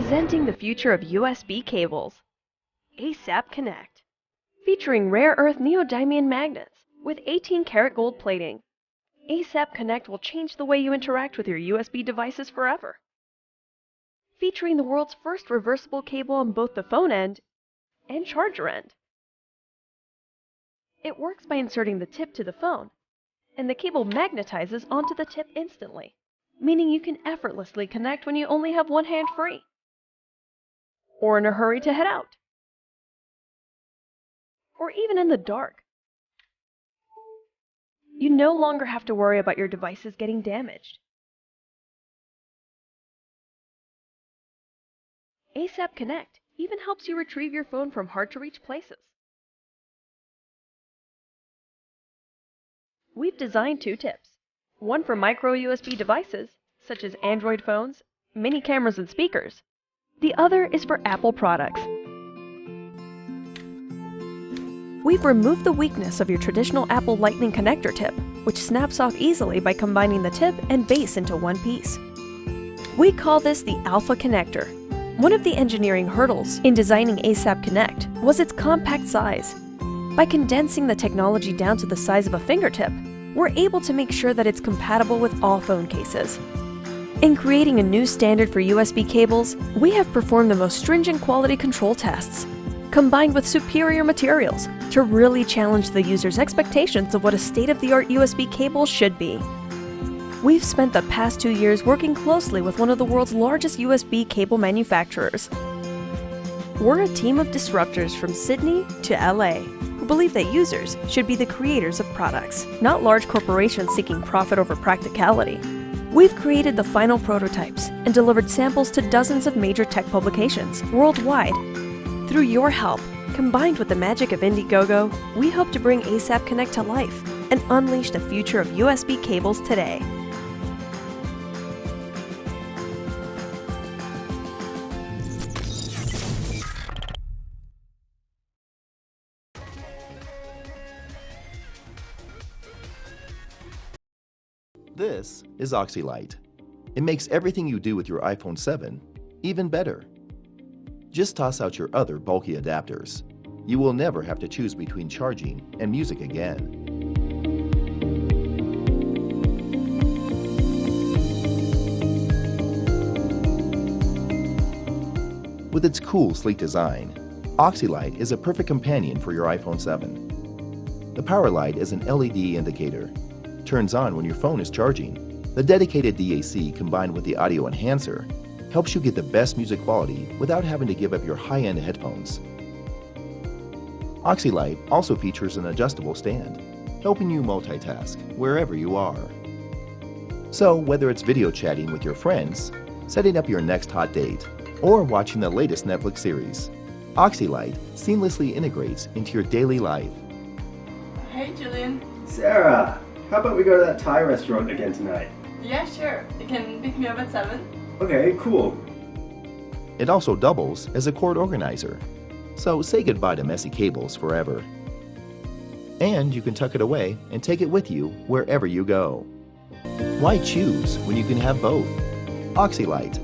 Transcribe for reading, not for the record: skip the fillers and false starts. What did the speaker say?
Presenting the future of USB cables. ASAP Connect. Featuring rare earth neodymium magnets with 18-karat gold plating. ASAP Connect will change the way you interact with your USB devices forever. Featuring the world's first reversible cable on both the phone end and charger end. It works by inserting the tip to the phone, and the cable magnetizes onto the tip instantly, meaning you can effortlessly connect when you only have one hand free, or in a hurry to head out, or even in the dark. You no longer have to worry about your devices getting damaged. ASAP Connect even helps you retrieve your phone from hard-to-reach places. We've designed two tips, one for micro USB devices, such as Android phones, mini cameras and speakers. The other is for Apple products. We've removed the weakness of your traditional Apple Lightning connector tip, which snaps off easily by combining the tip and base into one piece. We call this the Alpha Connector. One of the engineering hurdles in designing ASAP Connect was its compact size. By condensing the technology down to the size of a fingertip, we're able to make sure that it's compatible with all phone cases. In creating a new standard for USB cables, we have performed the most stringent quality control tests, combined with superior materials to really challenge the user's expectations of what a state-of-the-art USB cable should be. We've spent the past 2 years working closely with one of the world's largest USB cable manufacturers. We're a team of disruptors from Sydney to LA who believe that users should be the creators of products, not large corporations seeking profit over practicality. We've created the final prototypes and delivered samples to dozens of major tech publications worldwide. Through your help, combined with the magic of Indiegogo, we hope to bring ASAP Connect to life and unleash the future of USB cables today. This is Auxillite. It makes everything you do with your iPhone 7 even better. Just toss out your other bulky adapters. You will never have to choose between charging and music again. With its cool, sleek design, Auxillite is a perfect companion for your iPhone 7. The power light is an LED indicator. Turns on when your phone is charging. The dedicated DAC combined with the audio enhancer helps you get the best music quality without having to give up your high-end headphones. Auxillite also features an adjustable stand, helping you multitask wherever you are. So whether it's video chatting with your friends, setting up your next hot date, or watching the latest Netflix series, Auxillite seamlessly integrates into your daily life. Hey Julian. Sarah, how about we go to that Thai restaurant again tonight? Yeah, sure. You can pick me up at 7. Okay, cool. It also doubles as a cord organizer, so say goodbye to messy cables forever. And you can tuck it away and take it with you wherever you go. Why choose when you can have both? Auxillite.